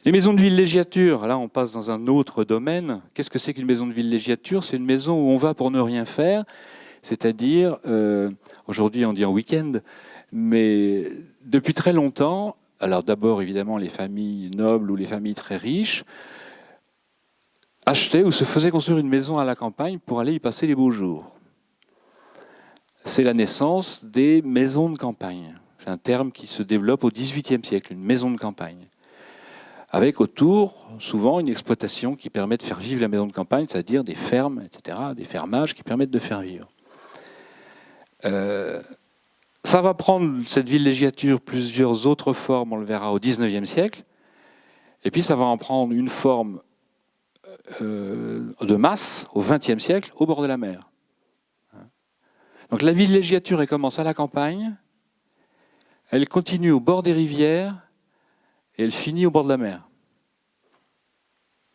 Les maisons de villégiature, là on passe dans un autre domaine. Qu'est-ce que c'est qu'une maison de villégiature? C'est une maison où on va pour ne rien faire, c'est-à-dire, aujourd'hui on dit en week-end, mais depuis très longtemps, alors d'abord évidemment les familles nobles ou les familles très riches, achetaient ou se faisaient construire une maison à la campagne pour aller y passer les beaux jours. C'est la naissance des maisons de campagne. C'est un terme qui se développe au XVIIIe siècle, une maison de campagne. Avec autour, souvent, une exploitation qui permet de faire vivre la maison de campagne, c'est-à-dire des fermes, etc., des fermages qui permettent de faire vivre. Ça va prendre, cette villégiature, plusieurs autres formes, on le verra au XIXe siècle, et puis ça va en prendre une forme de masse au XXe siècle, au bord de la mer. Donc la villégiature, elle commence à la campagne, elle continue au bord des rivières, et elle finit au bord de la mer.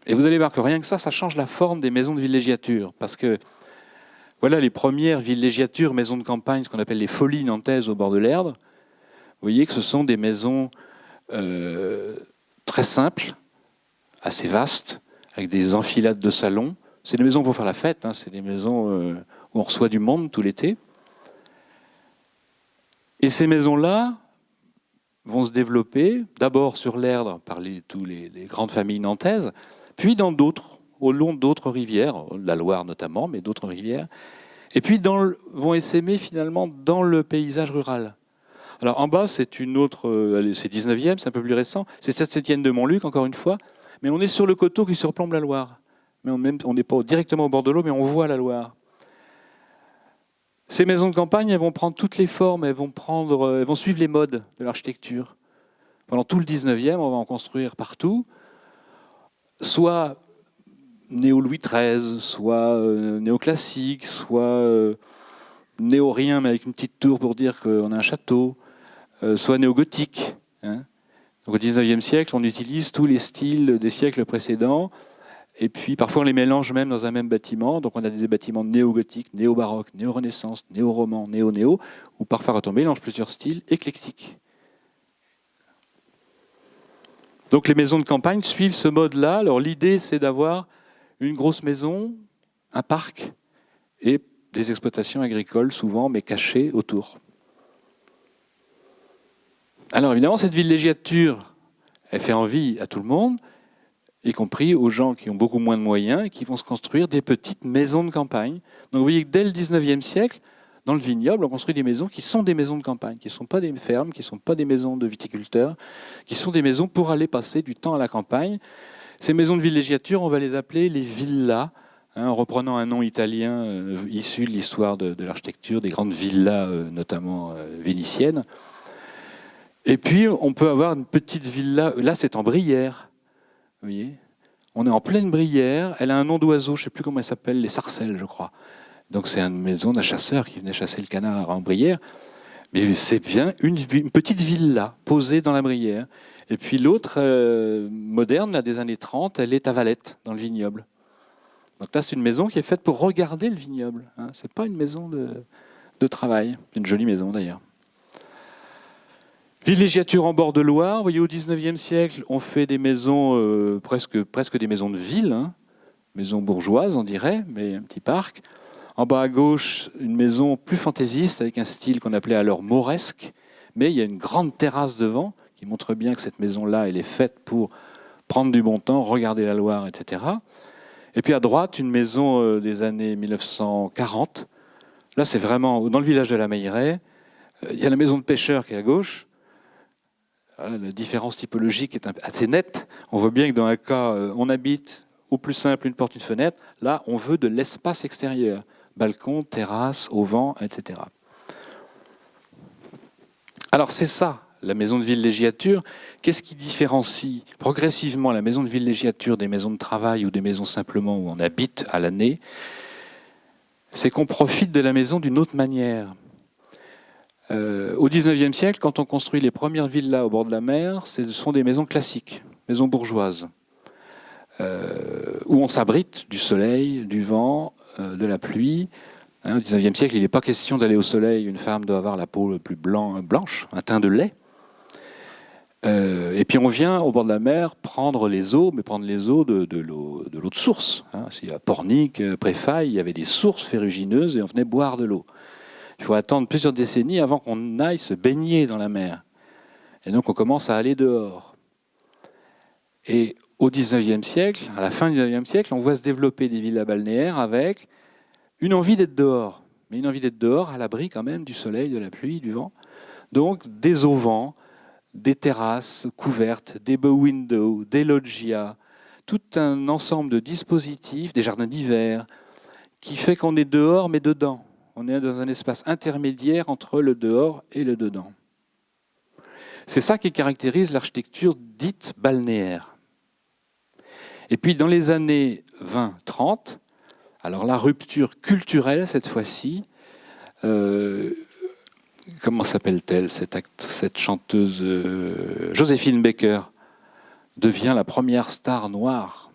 Et vous allez voir que rien que ça change la forme des maisons de villégiature. Parce que voilà les premières villégiatures, maisons de campagne, ce qu'on appelle les folies nantaises au bord de l'Erdre. Vous voyez que ce sont des maisons très simples, assez vastes, avec des enfilades de salons. C'est des maisons pour faire la fête, hein, c'est des maisons où on reçoit du monde tout l'été. Et ces maisons-là vont se développer, d'abord sur l'Erdre par les grandes familles nantaises, puis dans d'autres, au long d'autres rivières, la Loire notamment, mais d'autres rivières, et puis vont essaimer finalement dans le paysage rural. Alors en bas, c'est une autre, c'est 19e, c'est un peu plus récent, c'est Saint-Étienne-de-Montluc, encore une fois, mais on est sur le coteau qui surplombe la Loire. Mais on n'est pas directement au bord de l'eau, mais on voit la Loire. Ces maisons de campagne, elles vont prendre toutes les formes, elles vont suivre les modes de l'architecture. Pendant tout le 19e, on va en construire partout, soit néo-Louis XIII, soit néoclassique, soit néo-rien, mais avec une petite tour pour dire qu'on a un château, soit néo-gothique. Hein. Donc au 19e siècle, on utilise tous les styles des siècles précédents, et puis parfois on les mélange même dans un même bâtiment. Donc on a des bâtiments néo-gothiques, néo-baroque, néo-renaissance, néo-roman, néo-néo, ou parfois quand on mélange plusieurs styles, éclectiques. Donc les maisons de campagne suivent ce mode-là. Alors l'idée, c'est d'avoir une grosse maison, un parc et des exploitations agricoles souvent, mais cachées autour. Alors évidemment, cette villégiature, elle fait envie à tout le monde, y compris aux gens qui ont beaucoup moins de moyens et qui vont se construire des petites maisons de campagne. Donc vous voyez que dès le 19e siècle, dans le vignoble, on construit des maisons qui sont des maisons de campagne, qui ne sont pas des fermes, qui ne sont pas des maisons de viticulteurs, qui sont des maisons pour aller passer du temps à la campagne. Ces maisons de villégiature, on va les appeler les villas, hein, en reprenant un nom italien issu de l'histoire de l'architecture, des grandes villas, notamment vénitiennes. Et puis, on peut avoir une petite villa, là c'est en Brière, vous voyez, on est en pleine Brière, elle a un nom d'oiseau, je ne sais plus comment elle s'appelle, les sarcelles, je crois. Donc c'est une maison d'un chasseur qui venait chasser le canard en Brière. Mais c'est bien une petite villa posée dans la Brière. Et puis l'autre, moderne, là, des années 30, elle est à Valette, dans le vignoble. Donc là, c'est une maison qui est faite pour regarder le vignoble. Hein. Ce n'est pas une maison de travail. C'est une jolie maison d'ailleurs. Villégiature en bord de Loire. Vous voyez, au XIXe siècle, on fait des maisons, presque des maisons de ville, hein. Maisons bourgeoises, on dirait, mais un petit parc. En bas à gauche, une maison plus fantaisiste, avec un style qu'on appelait alors mauresque, mais il y a une grande terrasse devant, qui montre bien que cette maison-là, elle est faite pour prendre du bon temps, regarder la Loire, etc. Et puis à droite, une maison des années 1940. Là, c'est vraiment dans le village de la Meilleraie. Il y a la maison de pêcheur qui est à gauche. La différence typologique est assez nette. On voit bien que dans un cas, on habite au plus simple, une porte, une fenêtre. Là, on veut de l'espace extérieur. Balcon, terrasse, auvent, etc. Alors c'est ça, la maison de villégiature. Qu'est-ce qui différencie progressivement la maison de villégiature des maisons de travail ou des maisons simplement où on habite à l'année? C'est qu'on profite de la maison d'une autre manière. Au XIXe siècle, quand on construit les premières villas au bord de la mer, ce sont des maisons classiques, maisons bourgeoises, où on s'abrite du soleil, du vent, de la pluie. Au XIXe siècle, il n'est pas question d'aller au soleil. Une femme doit avoir la peau le plus blanche, un teint de lait. Et puis on vient au bord de la mer prendre les eaux, mais prendre les eaux de l'eau de source. Hein. À Pornic, Préfaille, il y avait des sources ferrugineuses et on venait boire de l'eau. Il faut attendre plusieurs décennies avant qu'on aille se baigner dans la mer. Et donc on commence à aller dehors. Et au XIXe siècle, à la fin du XIXe siècle, on voit se développer des villas balnéaires avec une envie d'être dehors. Mais une envie d'être dehors à l'abri quand même du soleil, de la pluie, du vent. Donc des auvents, des terrasses couvertes, des bow windows, des loggias, tout un ensemble de dispositifs, des jardins d'hiver, qui fait qu'on est dehors mais dedans. On est dans un espace intermédiaire entre le dehors et le dedans. C'est ça qui caractérise l'architecture dite balnéaire. Et puis dans les années 20-30, alors la rupture culturelle cette fois-ci, comment s'appelle-t-elle, cette chanteuse Joséphine Baker devient la première star noire.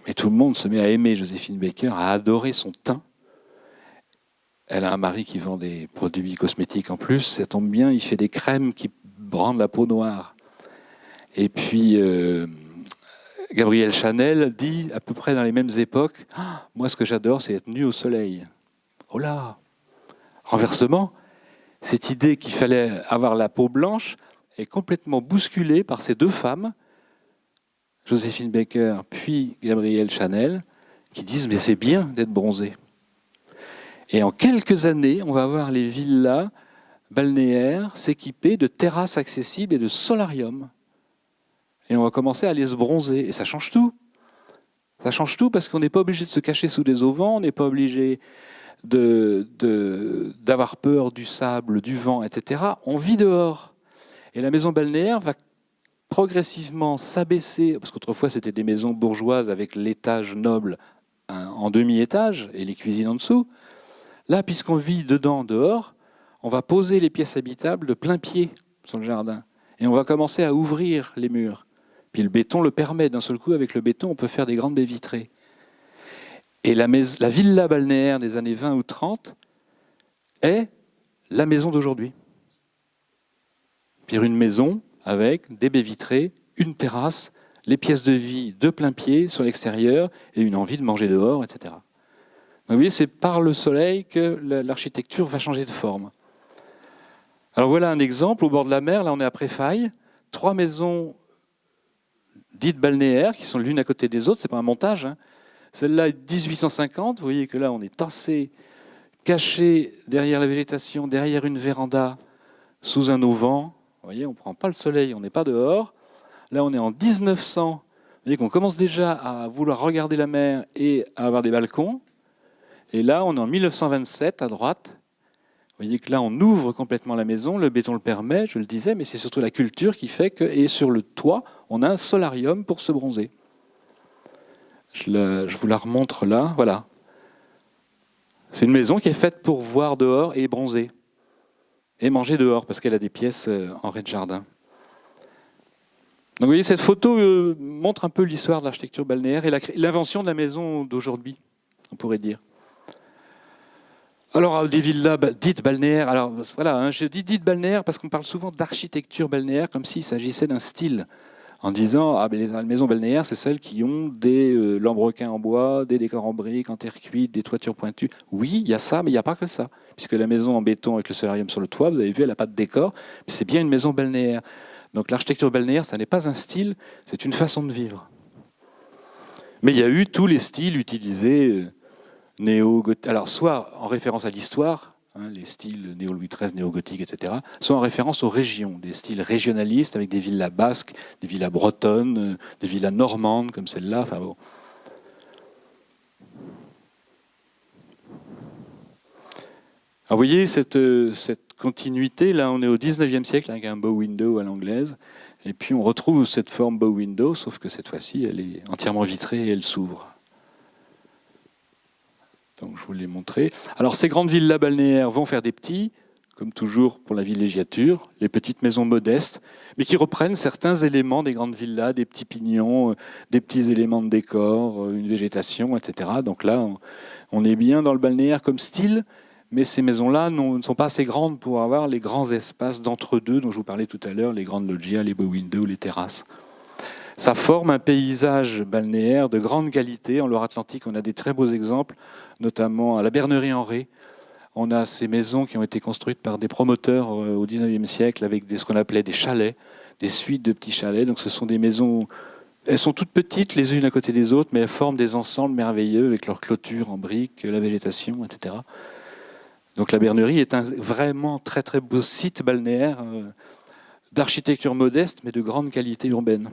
Et tout le monde se met à aimer Joséphine Baker, à adorer son teint. Elle a un mari qui vend des produits cosmétiques en plus. Ça tombe bien, il fait des crèmes qui rendent la peau noire. Et puis, Gabrielle Chanel dit, à peu près dans les mêmes époques, ah, « Moi, ce que j'adore, c'est être nu au soleil. » Oh là! Renversement, cette idée qu'il fallait avoir la peau blanche est complètement bousculée par ces deux femmes, Joséphine Baker puis Gabrielle Chanel, qui disent « Mais c'est bien d'être bronzé. » Et en quelques années, on va voir les villas balnéaires s'équiper de terrasses accessibles et de solariums. Et on va commencer à aller se bronzer. Et ça change tout. Ça change tout parce qu'on n'est pas obligé de se cacher sous des auvents, on n'est pas obligé d'avoir peur du sable, du vent, etc. On vit dehors. Et la maison balnéaire va progressivement s'abaisser, parce qu'autrefois c'était des maisons bourgeoises avec l'étage noble en demi-étage et les cuisines en dessous. Là, puisqu'on vit dedans, dehors, on va poser les pièces habitables de plein pied sur le jardin. Et on va commencer à ouvrir les murs. Puis le béton le permet. D'un seul coup, avec le béton, on peut faire des grandes baies vitrées. Et la villa balnéaire des années 20 ou 30 est la maison d'aujourd'hui. Puis une maison avec des baies vitrées, une terrasse, les pièces de vie de plein pied sur l'extérieur et une envie de manger dehors, etc. Donc vous voyez, c'est par le soleil que l'architecture va changer de forme. Alors voilà un exemple, au bord de la mer, là on est à Préfaille, 3 maisons dites balnéaires qui sont l'une à côté des autres, c'est pas un montage. Hein. Celle-là est 1850, vous voyez que là on est tassé, caché derrière la végétation, derrière une véranda, sous un auvent. Vous voyez, on ne prend pas le soleil, on n'est pas dehors. Là on est en 1900, vous voyez qu'on commence déjà à vouloir regarder la mer et à avoir des balcons. Et là, on est en 1927, à droite. Vous voyez que là, on ouvre complètement la maison, le béton le permet, je le disais, mais c'est surtout la culture qui fait que, et sur le toit, on a un solarium pour se bronzer. Je vous la remontre là, voilà. C'est une maison qui est faite pour voir dehors et bronzer. Et manger dehors, parce qu'elle a des pièces en rez-de-jardin. Donc vous voyez, cette photo montre un peu l'histoire de l'architecture balnéaire et l'invention de la maison d'aujourd'hui, on pourrait dire. Alors, des villas dites balnéaires, alors voilà, hein, je dis dites balnéaires parce qu'on parle souvent d'architecture balnéaire comme s'il s'agissait d'un style, en disant ah, les maisons balnéaires, c'est celles qui ont des lambrequins en bois, des décors en briques, en terre cuite, des toitures pointues. Oui, il y a ça, mais il n'y a pas que ça. Puisque la maison en béton avec le solarium sur le toit, vous avez vu, elle n'a pas de décor, mais c'est bien une maison balnéaire. Donc l'architecture balnéaire, ça n'est pas un style, c'est une façon de vivre. Mais il y a eu tous les styles utilisés. Alors soit en référence à l'histoire, hein, les styles néo-Louis XIII, néo-gothique, etc., soit en référence aux régions, des styles régionalistes avec des villas basques, des villas bretonnes, des villas normandes comme celle-là. Enfin, bon. Alors, vous voyez cette continuité, là on est au 19e siècle avec un bow window à l'anglaise, et puis on retrouve cette forme bow window, sauf que cette fois-ci elle est entièrement vitrée et elle s'ouvre. Donc je vous l'ai montré. Alors ces grandes villas balnéaires vont faire des petits, comme toujours pour la villégiature, les petites maisons modestes, mais qui reprennent certains éléments des grandes villas, des petits pignons, des petits éléments de décor, une végétation, etc. Donc là, on est bien dans le balnéaire comme style, Mais ces maisons-là ne sont pas assez grandes pour avoir les grands espaces d'entre-deux dont je vous parlais tout à l'heure, les grandes loggias, les bow windows, les terrasses. Ça forme un paysage balnéaire de grande qualité. En Loire-Atlantique, on a des très beaux exemples, notamment à la Bernerie-en-Ré. On a ces maisons qui ont été construites par des promoteurs au XIXe siècle avec ce qu'on appelait des chalets, des suites de petits chalets. Donc ce sont des maisons, elles sont toutes petites les unes à côté des autres, mais elles forment des ensembles merveilleux avec leurs clôtures en briques, la végétation, etc. Donc la Bernerie est un vraiment très très beau site balnéaire d'architecture modeste mais de grande qualité urbaine.